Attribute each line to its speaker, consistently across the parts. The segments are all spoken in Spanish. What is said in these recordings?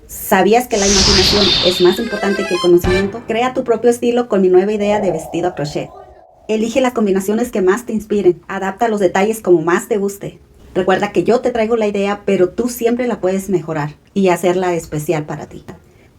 Speaker 1: ¿Sabías que la imaginación es más importante que el conocimiento? Crea tu propio estilo con mi nueva idea de vestido a crochet. Elige las combinaciones que más te inspiren, adapta los detalles como más te guste. Recuerda que yo te traigo la idea, pero tú siempre la puedes mejorar y hacerla especial para ti.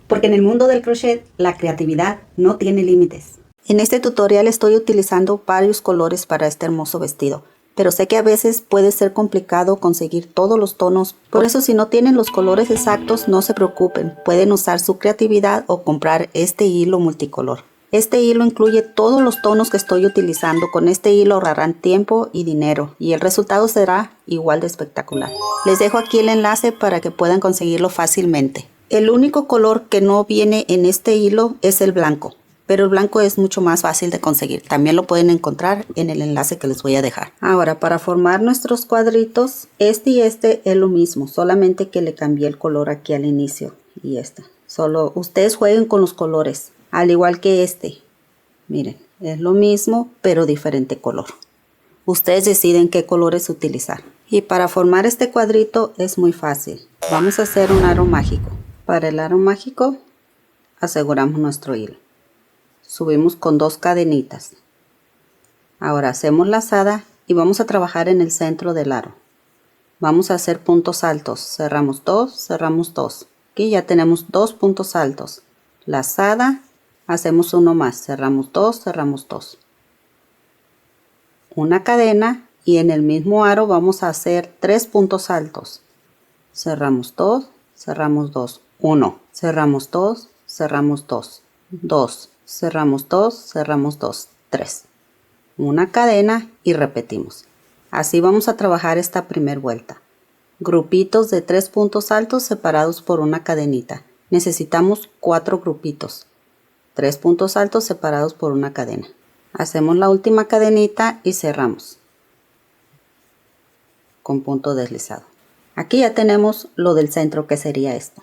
Speaker 1: Porque en el mundo del crochet, la creatividad no tiene límites. En este tutorial estoy utilizando varios colores para este hermoso vestido, pero sé que a veces puede ser complicado conseguir todos los tonos. Por eso, si no tienen los colores exactos, no se preocupen, pueden usar su creatividad o comprar este hilo multicolor. Este hilo incluye todos los tonos que estoy utilizando. Con este hilo ahorrarán tiempo y dinero y el resultado será igual de espectacular. Les dejo aquí el enlace para que puedan conseguirlo fácilmente. El único color que no viene en este hilo es el blanco, pero el blanco es mucho más fácil de conseguir. También lo pueden encontrar en el enlace que les voy a dejar. Ahora, para formar nuestros cuadritos, este y este es lo mismo, solamente que le cambié el color aquí al inicio y este. Solo ustedes jueguen con los colores, al igual que este. Miren, es lo mismo, pero diferente color. Ustedes deciden qué colores utilizar. Y para formar este cuadrito es muy fácil. Vamos a hacer un aro mágico. Para el aro mágico, aseguramos nuestro hilo. Subimos con 2 cadenitas. Ahora hacemos lazada y vamos a trabajar en el centro del aro. Vamos a hacer puntos altos. Cerramos 2, cerramos 2. Aquí ya tenemos 2 puntos altos. Lazada, hacemos uno más. Cerramos 2, cerramos 2. Una cadena y en el mismo aro vamos a hacer 3 puntos altos. Cerramos 2, cerramos 2. 1, cerramos 2, cerramos 2. 2. Cerramos 2, cerramos 2, 3. Una cadena y repetimos. Así vamos a trabajar esta primera vuelta. Grupitos de 3 puntos altos separados por una cadenita. Necesitamos 4 grupitos. 3 puntos altos separados por una cadena. Hacemos la última cadenita y cerramos con punto deslizado. Aquí ya tenemos lo del centro, que sería esto.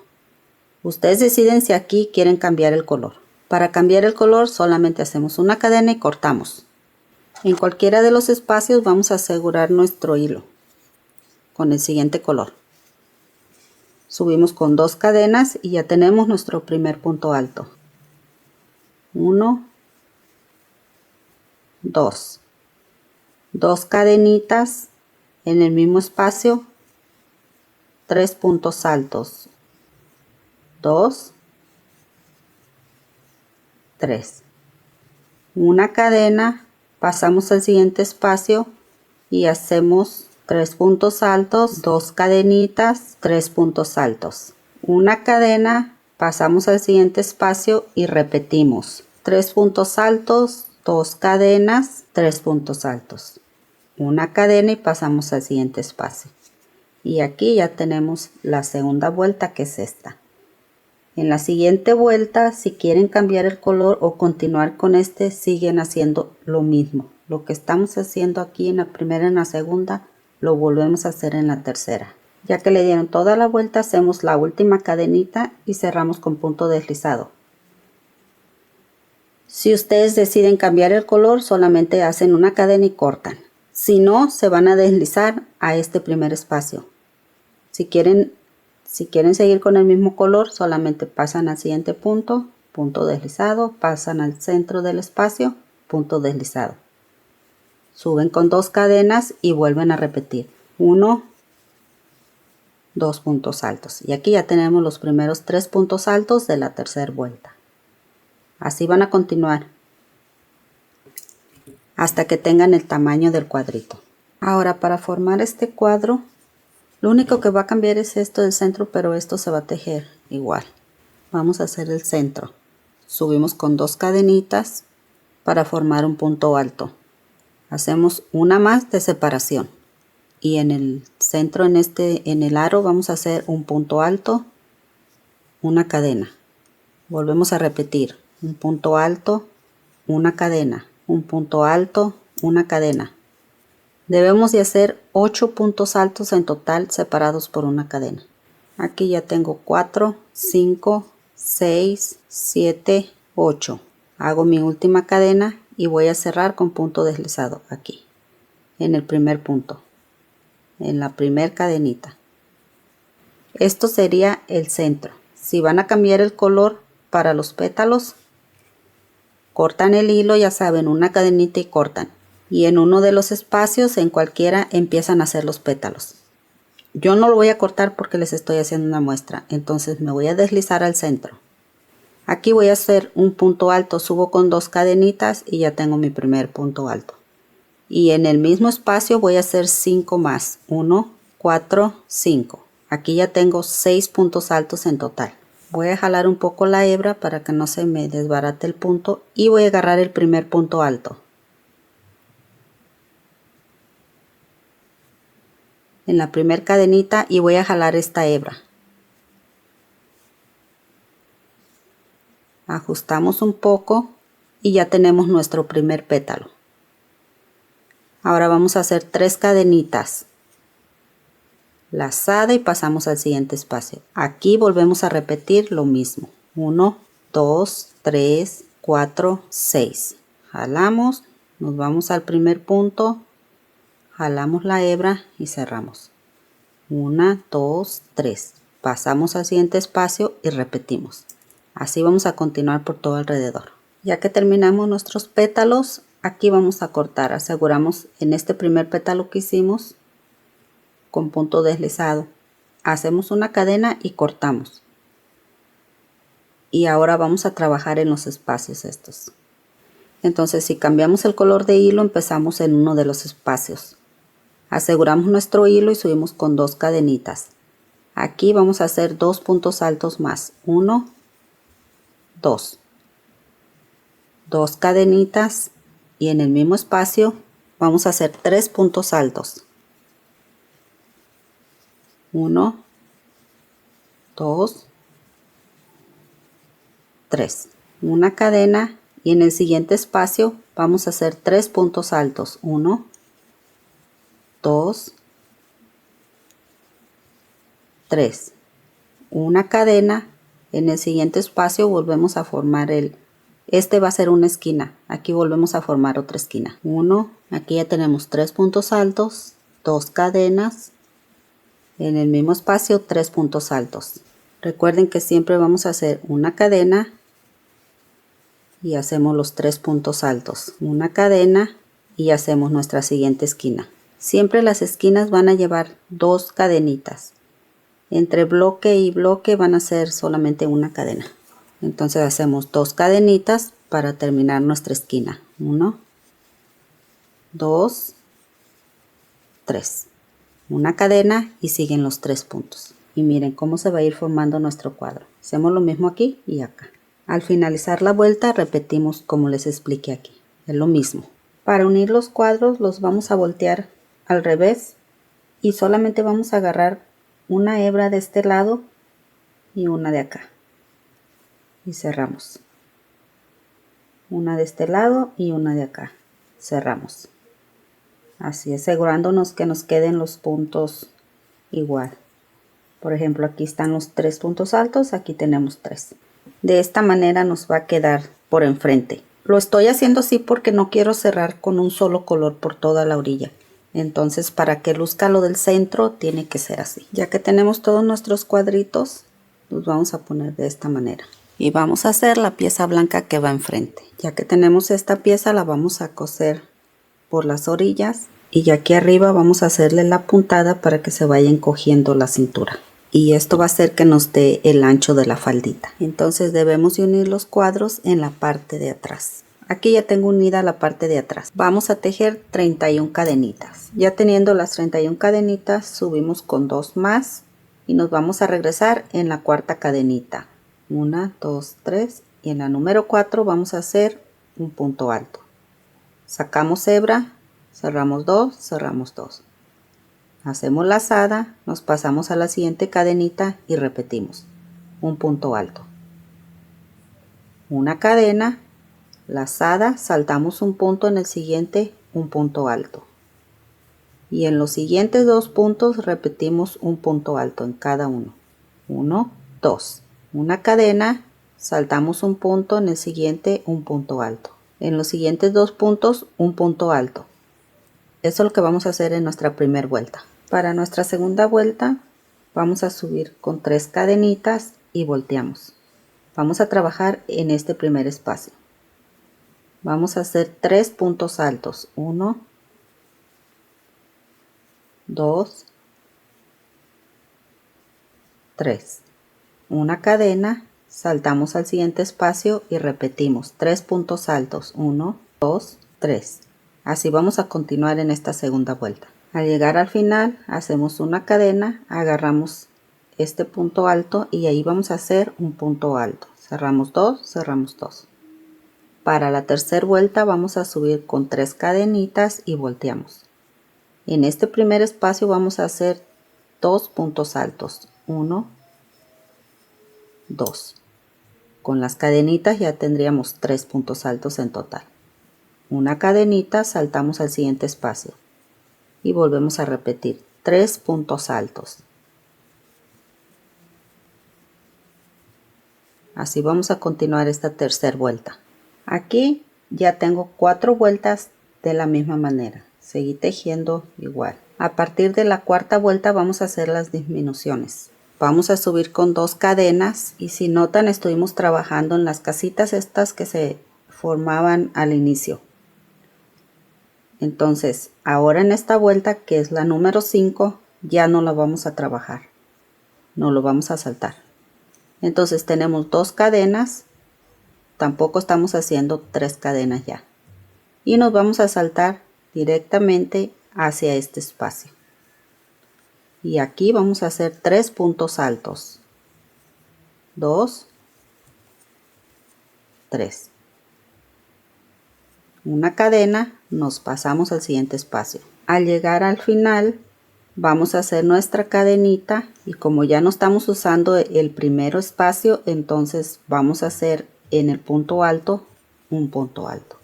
Speaker 1: Ustedes deciden si aquí quieren cambiar el color. Para cambiar el color solamente hacemos una cadena y cortamos. En cualquiera de los espacios vamos a asegurar nuestro hilo con el siguiente color. Subimos con 2 cadenas y ya tenemos nuestro primer punto alto. 1, 2. 2 cadenitas en el mismo espacio. 3 puntos altos. 2, 3. Una cadena, pasamos al siguiente espacio y hacemos 3 puntos altos, 2 cadenitas, 3 puntos altos. Una cadena, pasamos al siguiente espacio y repetimos. 3 puntos altos, 2 cadenas, 3 puntos altos. Una cadena y pasamos al siguiente espacio. Y aquí ya tenemos la segunda vuelta, que es esta. En la siguiente vuelta, si quieren cambiar el color o continuar con este, siguen haciendo lo mismo. Lo que estamos haciendo aquí en la primera y en la segunda, lo volvemos a hacer en la tercera. Ya que le dieron toda la vuelta, hacemos la última cadenita y cerramos con punto deslizado. Si ustedes deciden cambiar el color, solamente hacen una cadena y cortan. Si no, se van a deslizar a este primer espacio. Si quieren seguir con el mismo color, solamente pasan al siguiente punto, punto deslizado, pasan al centro del espacio, punto deslizado. Suben con 2 cadenas y vuelven a repetir. 1, 2 puntos altos. Y aquí ya tenemos los primeros 3 puntos altos de la tercera vuelta. Así van a continuar hasta que tengan el tamaño del cuadrito. Ahora, para formar este cuadro, lo único que va a cambiar es esto del centro, pero esto se va a tejer igual. Vamos a hacer el centro. Subimos con 2 cadenitas para formar un punto alto. Hacemos una más de separación. Y en el centro, en el aro, vamos a hacer un punto alto, una cadena. Volvemos a repetir. Un punto alto, una cadena. Un punto alto, una cadena. Debemos de hacer 8 puntos altos en total separados por una cadena. Aquí ya tengo 4, 5, 6, 7, 8. Hago mi última cadena y voy a cerrar con punto deslizado aquí, en el primer punto, en la primer cadenita. Esto sería el centro. Si van a cambiar el color para los pétalos, cortan el hilo, ya saben, una cadenita y cortan. Y en uno de los espacios, en cualquiera, empiezan a hacer los pétalos. Yo no lo voy a cortar porque les estoy haciendo una muestra, entonces me voy a deslizar al centro. Aquí voy a hacer un punto alto, subo con 2 cadenitas y ya tengo mi primer punto alto. Y en el mismo espacio voy a hacer 5 más, 1, 4, 5. Aquí ya tengo 6 puntos altos en total. Voy a jalar un poco la hebra para que no se me desbarate el punto y voy a agarrar el primer punto alto. En la primera cadenita y voy a jalar esta hebra. Ajustamos un poco y ya tenemos nuestro primer pétalo. Ahora vamos a hacer 3 cadenitas. Lazada y pasamos al siguiente espacio. Aquí volvemos a repetir lo mismo. 1, 2, 3, 4, 6. Jalamos, nos vamos al primer punto. Jalamos la hebra y cerramos. 1, 2, 3. Pasamos al siguiente espacio y repetimos. Así vamos a continuar por todo alrededor. Ya que terminamos nuestros pétalos, aquí vamos a cortar. Aseguramos en este primer pétalo que hicimos con punto deslizado. Hacemos una cadena y cortamos. Y ahora vamos a trabajar en los espacios estos. Entonces, si cambiamos el color de hilo, empezamos en uno de los espacios. Aseguramos nuestro hilo y subimos con 2 cadenitas. Aquí vamos a hacer 2 puntos altos más. 1, 2. 2 cadenitas y en el mismo espacio vamos a hacer 3 puntos altos. 1, 2, 3. Una cadena y en el siguiente espacio vamos a hacer 3 puntos altos. 1, 2, 3. Una cadena, en el siguiente espacio volvemos a formar este va a ser una esquina. Aquí volvemos a formar otra esquina. 1, aquí ya tenemos 3 puntos altos, 2 cadenas, en el mismo espacio 3 puntos altos. Recuerden que siempre vamos a hacer una cadena y hacemos los 3 puntos altos. Una cadena y hacemos nuestra siguiente esquina. Siempre las esquinas van a llevar 2 cadenitas. Entre bloque y bloque van a ser solamente una cadena. Entonces hacemos 2 cadenitas para terminar nuestra esquina. 1, 2, 3. Una cadena y siguen los 3 puntos. Y miren cómo se va a ir formando nuestro cuadro. Hacemos lo mismo aquí y acá. Al finalizar la vuelta repetimos como les expliqué aquí. Es lo mismo. Para unir los cuadros los vamos a voltear al revés y solamente vamos a agarrar una hebra de este lado y una de acá y cerramos. Una de este lado y una de acá, cerramos. Así, asegurándonos que nos queden los puntos igual. Por ejemplo, aquí están los 3 puntos altos, aquí tenemos 3. De esta manera nos va a quedar por enfrente. Lo estoy haciendo así porque no quiero cerrar con un solo color por toda la orilla. Entonces, para que luzca lo del centro, tiene que ser así. Ya que tenemos todos nuestros cuadritos, los vamos a poner de esta manera. Y vamos a hacer la pieza blanca que va enfrente. Ya que tenemos esta pieza, la vamos a coser por las orillas. Y ya aquí arriba vamos a hacerle la puntada para que se vaya encogiendo la cintura. Y esto va a hacer que nos dé el ancho de la faldita. Entonces debemos de unir los cuadros en la parte de atrás. Aquí ya tengo unida la parte de atrás. Vamos a tejer 31 cadenitas. Ya teniendo las 31 cadenitas, subimos con 2 más y nos vamos a regresar en la cuarta cadenita. 1, 2, 3 y en la número 4 vamos a hacer un punto alto. Sacamos hebra, cerramos 2, cerramos 2. Hacemos lazada, nos pasamos a la siguiente cadenita y repetimos. Un punto alto. Una cadena. Lazada, saltamos un punto en el siguiente, un punto alto. Y en los siguientes 2 puntos repetimos un punto alto en cada uno. 1, 2. Una cadena, saltamos un punto en el siguiente, un punto alto. En los siguientes 2 puntos, un punto alto. Eso es lo que vamos a hacer en nuestra primera vuelta. Para nuestra segunda vuelta, vamos a subir con 3 cadenitas y volteamos. Vamos a trabajar en este primer espacio. Vamos a hacer 3 puntos altos. 1, 2, 3. Una cadena, saltamos al siguiente espacio y repetimos 3 puntos altos. 1, 2, 3. Así vamos a continuar en esta segunda vuelta. Al llegar al final, hacemos una cadena, agarramos este punto alto y ahí vamos a hacer un punto alto. Cerramos 2, cerramos 2. Para la tercera vuelta vamos a subir con 3 cadenitas y volteamos. En este primer espacio vamos a hacer 2 puntos altos. 1, 2. Con las cadenitas ya tendríamos 3 puntos altos en total. Una cadenita, saltamos al siguiente espacio y volvemos a repetir 3 puntos altos. Así vamos a continuar esta tercera vuelta. Aquí ya tengo 4 vueltas de la misma manera. Seguí tejiendo igual. A partir de la cuarta vuelta vamos a hacer las disminuciones. Vamos a subir con 2 cadenas y si notan estuvimos trabajando en las casitas estas que se formaban al inicio. Entonces ahora en esta vuelta, que es la número 5, ya no la vamos a trabajar. No lo vamos a saltar. Entonces tenemos 2 cadenas. Tampoco estamos haciendo 3 cadenas ya. Y nos vamos a saltar directamente hacia este espacio. Y aquí vamos a hacer 3 puntos altos. 2, 3. Una cadena, nos pasamos al siguiente espacio. Al llegar al final, vamos a hacer nuestra cadenita y como ya no estamos usando el primer espacio, entonces vamos a hacer en el punto alto un punto alto.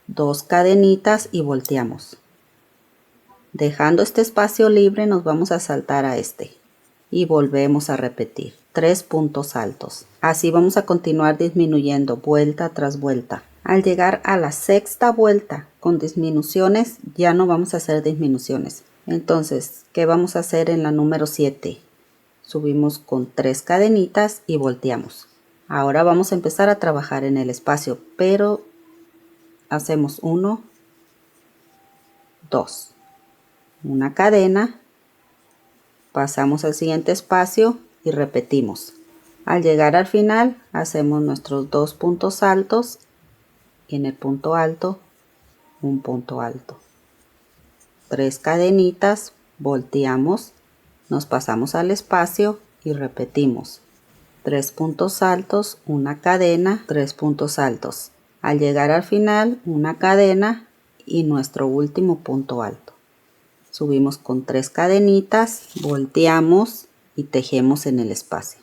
Speaker 1: 2 cadenitas y volteamos. Dejando este espacio libre nos vamos a saltar a este y volvemos a repetir 3 puntos altos. Así vamos a continuar disminuyendo vuelta tras vuelta. Al llegar a la sexta vuelta con disminuciones ya no vamos a hacer disminuciones. Entonces, ¿qué vamos a hacer en la número 7? Subimos con 3 cadenitas y volteamos. Ahora vamos a empezar a trabajar en el espacio, pero hacemos 1, 2. Una cadena, pasamos al siguiente espacio y repetimos. Al llegar al final hacemos nuestros 2 puntos altos y en el punto alto un punto alto. 3 cadenitas, volteamos, nos pasamos al espacio y repetimos. 3 puntos altos, una cadena, 3 puntos altos. Al llegar al final, una cadena y nuestro último punto alto. Subimos con 3 cadenitas, volteamos y tejemos en el espacio.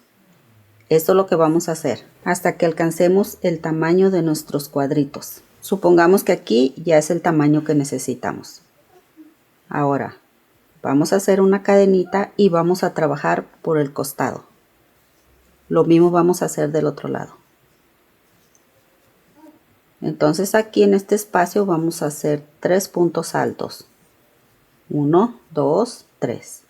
Speaker 1: Esto es lo que vamos a hacer hasta que alcancemos el tamaño de nuestros cuadritos. Supongamos que aquí ya es el tamaño que necesitamos. Ahora vamos a hacer una cadenita y vamos a trabajar por el costado. Lo mismo vamos a hacer del otro lado. Entonces aquí en este espacio vamos a hacer 3 puntos altos. 1, 2, 3.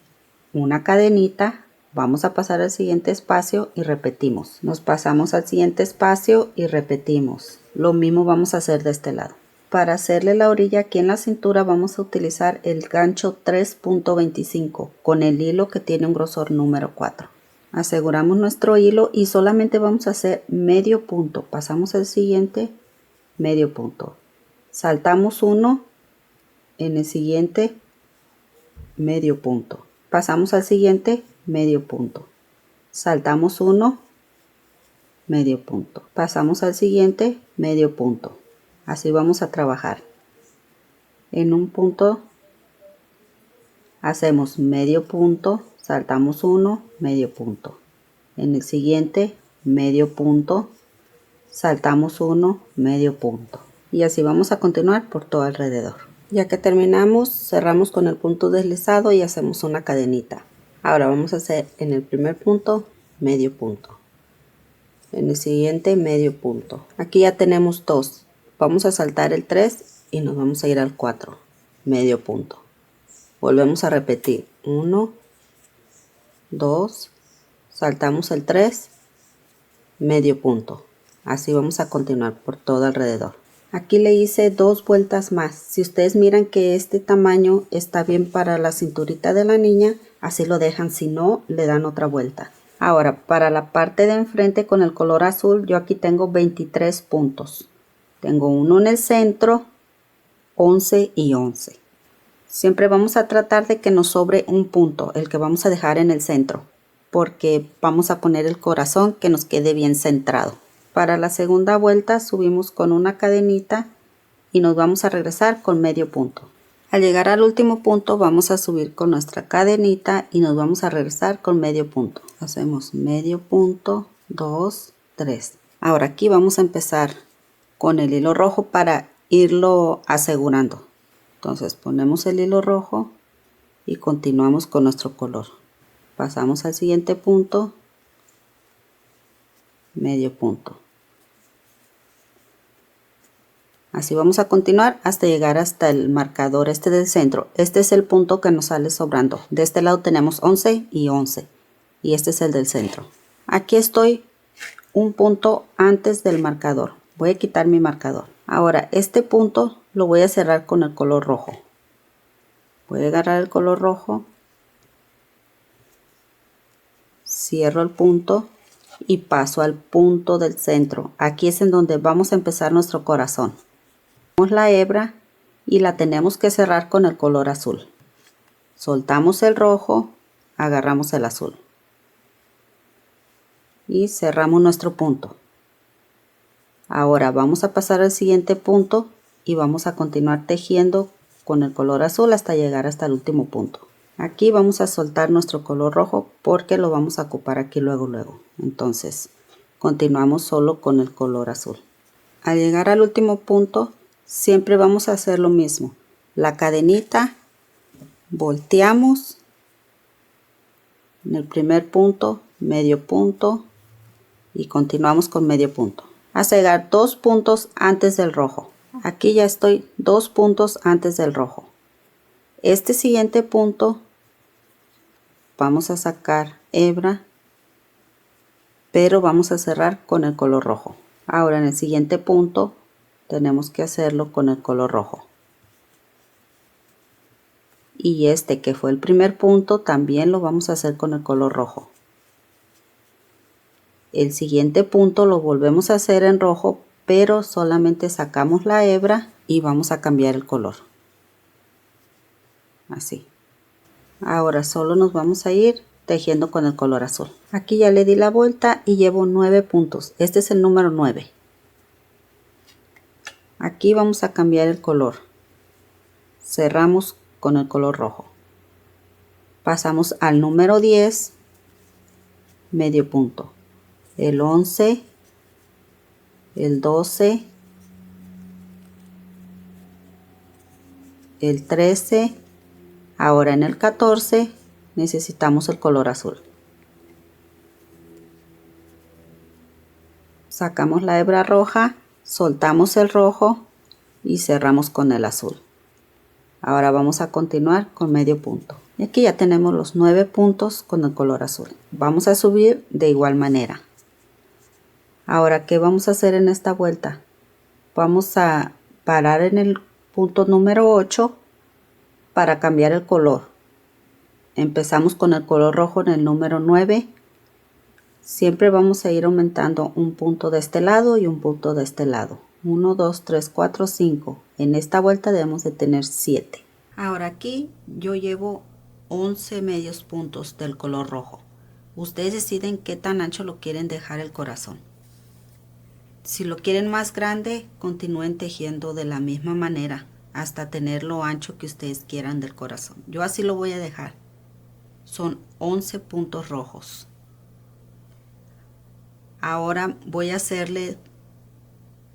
Speaker 1: Una cadenita, vamos a pasar al siguiente espacio y repetimos. Nos pasamos al siguiente espacio y repetimos. Lo mismo vamos a hacer de este lado. Para hacerle la orilla aquí en la cintura vamos a utilizar el gancho 3.25 con el hilo que tiene un grosor número 4. Aseguramos nuestro hilo y solamente vamos a hacer medio punto. Pasamos al siguiente, medio punto. Saltamos uno, en el siguiente, medio punto. Pasamos al siguiente, medio punto. Saltamos uno, medio punto. Pasamos al siguiente, medio punto. Así vamos a trabajar. En un punto hacemos medio punto, saltamos uno, medio punto. En el siguiente, medio punto, saltamos uno, medio punto. Y así vamos a continuar por todo alrededor. Ya que terminamos, cerramos con el punto deslizado y hacemos una cadenita. Ahora vamos a hacer en el primer punto, medio punto. En el siguiente, medio punto. Aquí ya tenemos 2. Vamos a saltar el 3 y nos vamos a ir al 4. Medio punto. Volvemos a repetir. 1, 2, saltamos el 3,
Speaker 2: medio punto. Así vamos a continuar por todo alrededor. Aquí le hice 2 vueltas más. Si ustedes miran que este tamaño está bien para la cinturita de la niña, así lo dejan. Si no, le dan otra vuelta. Ahora, para la parte de enfrente con el color azul, yo aquí tengo 23 puntos. Tengo uno en el centro, 11 y 11. Siempre vamos a tratar de que nos sobre un punto, el que vamos a dejar en el centro, porque vamos a poner el corazón que nos quede bien centrado. Para la segunda vuelta subimos con una cadenita y nos vamos a regresar con medio punto. Al llegar al último punto vamos a subir con nuestra cadenita y nos vamos a regresar con medio punto. Hacemos medio punto, 2, 3. Ahora aquí vamos a empezar con el hilo rojo para irlo asegurando. Entonces ponemos el hilo rojo y continuamos con nuestro color. Pasamos al siguiente punto, medio punto. Así vamos a continuar hasta llegar hasta el marcador este del centro. Este es el punto que nos sale sobrando. De este lado tenemos 11 y 11. Y este es el del centro. Aquí estoy un punto antes del marcador. Voy a quitar mi marcador. Ahora este punto lo voy a cerrar con el color rojo. Voy a agarrar el color rojo. Cierro el punto y paso al punto del centro. Aquí es en donde vamos a empezar nuestro corazón. La hebra y la tenemos que cerrar con el color azul. Soltamos el rojo, agarramos el azul y cerramos nuestro punto. Ahora vamos a pasar al siguiente punto y vamos a continuar tejiendo con el color azul hasta llegar hasta el último punto. Aquí vamos a soltar nuestro color rojo porque lo vamos a ocupar aquí luego. Entonces continuamos solo con el color azul. Al llegar al último punto siempre vamos a hacer lo mismo. La cadenita, volteamos en el primer punto, medio punto y continuamos con medio punto. Hasta llegar 2 puntos antes del rojo. Aquí ya estoy 2 puntos antes del rojo. Este siguiente punto vamos a sacar hebra, pero vamos a cerrar con el color rojo. Ahora en el siguiente punto tenemos que hacerlo con el color rojo. Y este que fue el primer punto también lo vamos a hacer con el color rojo. El siguiente punto lo volvemos a hacer en rojo, pero solamente sacamos la hebra y vamos a cambiar el color. Así. Ahora solo nos vamos a ir tejiendo con el color azul. Aquí ya le di la vuelta y llevo 9 puntos. Este es el número 9. Aquí vamos a cambiar el color. Cerramos con el color rojo. Pasamos al número 10, medio punto. El 11, el 12, el 13. Ahora en el 14 necesitamos el color azul. Sacamos la hebra roja, soltamos el rojo y cerramos con el azul. Ahora vamos a continuar con medio punto. Y aquí ya tenemos los 9 puntos con el color azul. Vamos a subir de igual manera. Ahora, ¿qué vamos a hacer en esta vuelta? Vamos a parar en el punto número 8 para cambiar el color. Empezamos con el color rojo en el número 9. Siempre vamos a ir aumentando un punto de este lado y un punto de este lado. 1, 2, 3, 4, 5. En esta vuelta debemos de tener 7. Ahora aquí yo llevo 11 medios puntos del color rojo. Ustedes deciden qué tan ancho lo quieren dejar el corazón. Si lo quieren más grande, continúen tejiendo de la misma manera hasta tener lo ancho que ustedes quieran del corazón. Yo así lo voy a dejar. Son 11 puntos rojos. Ahora voy a hacerle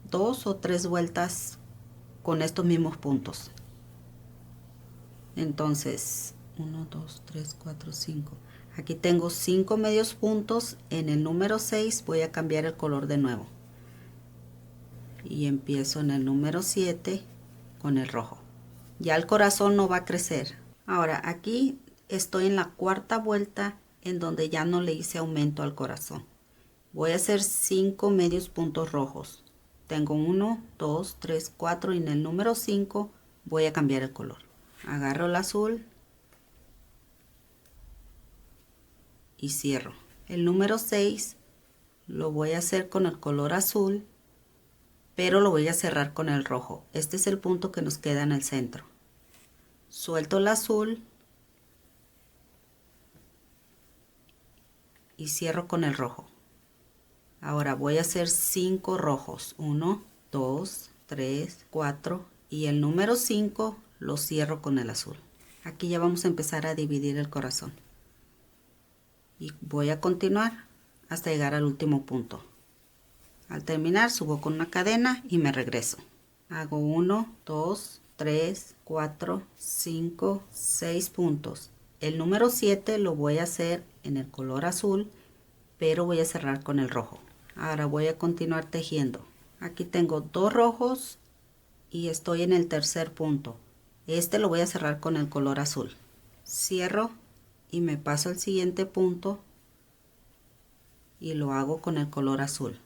Speaker 2: 2 o 3 vueltas con estos mismos puntos. Entonces 1, 2, 3, 4, 5. Aquí tengo 5 medios puntos. En el número 6 voy a cambiar el color de nuevo. Y empiezo en el número 7 con el rojo. Ya el corazón no va a crecer. Ahora aquí estoy en la cuarta vuelta en donde ya no le hice aumento al corazón. Voy a hacer 5 medios puntos rojos. Tengo 1, 2, 3, 4 y en el número 5 voy a cambiar el color. Agarro el azul y cierro. El número 6 lo voy a hacer con el color azul, pero lo voy a cerrar con el rojo. Este es el punto que nos queda en el centro. Suelto el azul y cierro con el rojo. Ahora voy a hacer 5 rojos. 1, 2, 3, 4 y el número 5 lo cierro con el azul. Aquí ya vamos a empezar a dividir el corazón. Y voy a continuar hasta llegar al último punto. Al terminar subo con una cadena y me regreso. Hago 1, 2, 3, 4, 5, 6 puntos. El número 7 lo voy a hacer en el color azul, pero voy a cerrar con el rojo. Ahora voy a continuar tejiendo. Aquí tengo 2 rojos y estoy en el tercer punto. Este lo voy a cerrar con el color azul. Cierro y me paso al siguiente punto y lo hago con el color azul.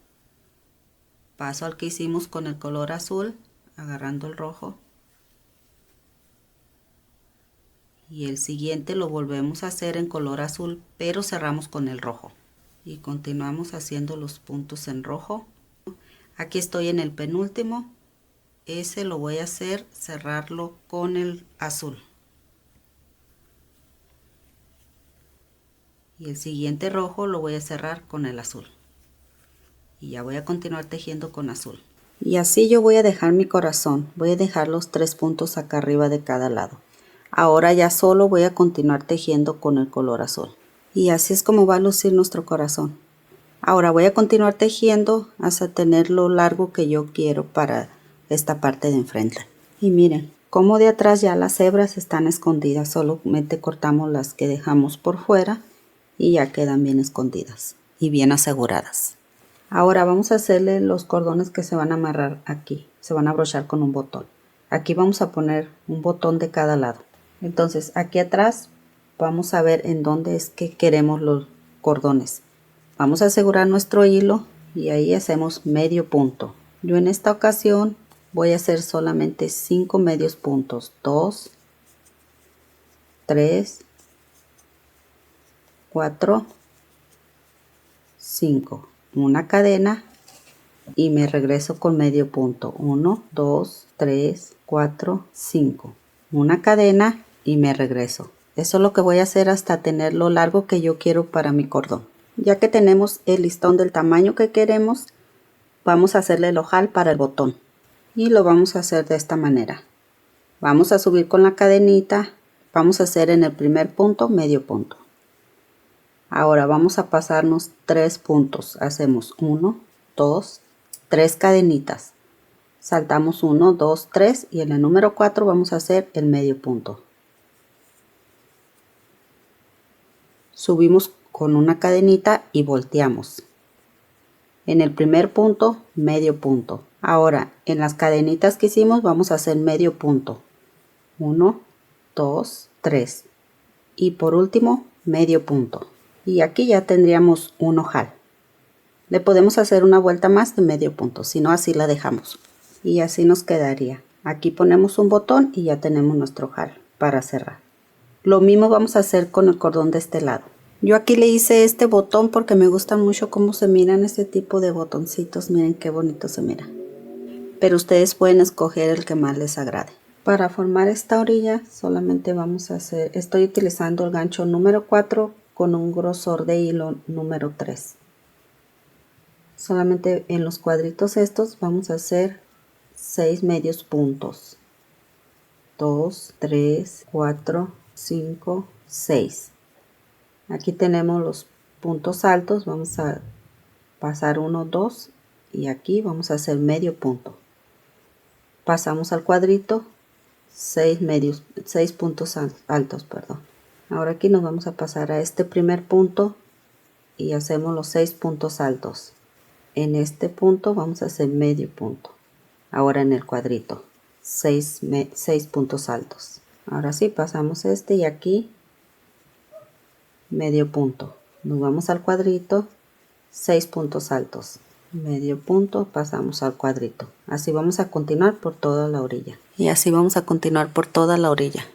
Speaker 2: Paso al que hicimos con el color azul, agarrando el rojo. Y el siguiente lo volvemos a hacer en color azul, pero cerramos con el rojo. Y continuamos haciendo los puntos en rojo. Aquí estoy en el penúltimo. Ese lo voy a hacer cerrarlo con el azul. Y el siguiente rojo lo voy a cerrar con el azul. Y ya voy a continuar tejiendo con azul. Y así yo voy a dejar mi corazón. Voy a dejar los 3 puntos acá arriba de cada lado. Ahora ya solo voy a continuar tejiendo con el color azul. Y así es como va a lucir nuestro corazón. Ahora voy a continuar tejiendo hasta tener lo largo que yo quiero para esta parte de enfrente. Y miren, como de atrás ya las hebras están escondidas. Solamente cortamos las que dejamos por fuera y ya quedan bien escondidas y bien aseguradas. Ahora vamos a hacerle los cordones que se van a amarrar aquí. Se van a abrochar con un botón. Aquí vamos a poner un botón de cada lado. Entonces aquí atrás vamos a ver en dónde es que queremos los cordones. Vamos a asegurar nuestro hilo y ahí hacemos medio punto. Yo en esta ocasión voy a hacer solamente 5 medios puntos. 2, 3, 4, 5. Una cadena y me regreso con medio punto. 1, 2, 3, 4, 5. Una cadena y me regreso. Eso es lo que voy a hacer hasta tener lo largo que yo quiero para mi cordón. Ya que tenemos el listón del tamaño que queremos, vamos a hacerle el ojal para el botón. Y lo vamos a hacer de esta manera. Vamos a subir con la cadenita. Vamos a hacer en el primer punto medio punto. Ahora vamos a pasarnos 3 puntos. Hacemos 1, 2, 3 cadenitas. Saltamos 1, 2, 3 y en el número 4 vamos a hacer el medio punto. Subimos con una cadenita y volteamos. En el primer punto, medio punto. Ahora, en las cadenitas que hicimos vamos a hacer medio punto. 1, 2, 3. Y por último, medio punto. Y aquí ya tendríamos un ojal. Le podemos hacer una vuelta más de medio punto, si no así la dejamos. Y así nos quedaría. Aquí ponemos un botón y ya tenemos nuestro ojal para cerrar. Lo mismo vamos a hacer con el cordón de este lado. Yo aquí le hice este botón porque me gusta mucho cómo se miran este tipo de botoncitos. Miren qué bonito se mira. Pero ustedes pueden escoger el que más les agrade. Para formar esta orilla solamente vamos a hacer, estoy utilizando el gancho número 4 con un grosor de hilo número 3. Solamente en los cuadritos estos vamos a hacer 6 medios puntos. 2, 3, 4, 5, 6. Aquí tenemos los puntos altos. Vamos a pasar 1, 2 y aquí vamos a hacer medio punto. Pasamos al cuadrito 6 puntos altos, perdón. Ahora aquí nos vamos a pasar a este primer punto y hacemos los 6 puntos altos. En este punto vamos a hacer medio punto. Ahora en el cuadrito 6 puntos altos. Ahora sí pasamos este y aquí medio punto. Nos vamos al cuadrito 6 puntos altos, medio punto, pasamos al cuadrito. Así vamos a continuar por toda la orilla. Y así vamos a continuar por toda la orilla.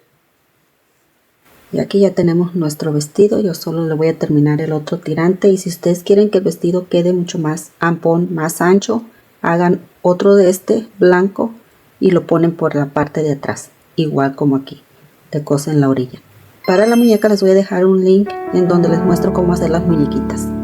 Speaker 2: Y aquí ya tenemos nuestro vestido. Yo solo le voy a terminar el otro tirante, y si ustedes quieren que el vestido quede mucho más ampón, más ancho, hagan otro de este blanco y lo ponen por la parte de atrás, igual como aquí, te cosen la orilla. Para la muñeca les voy a dejar un link en donde les muestro cómo hacer las muñequitas.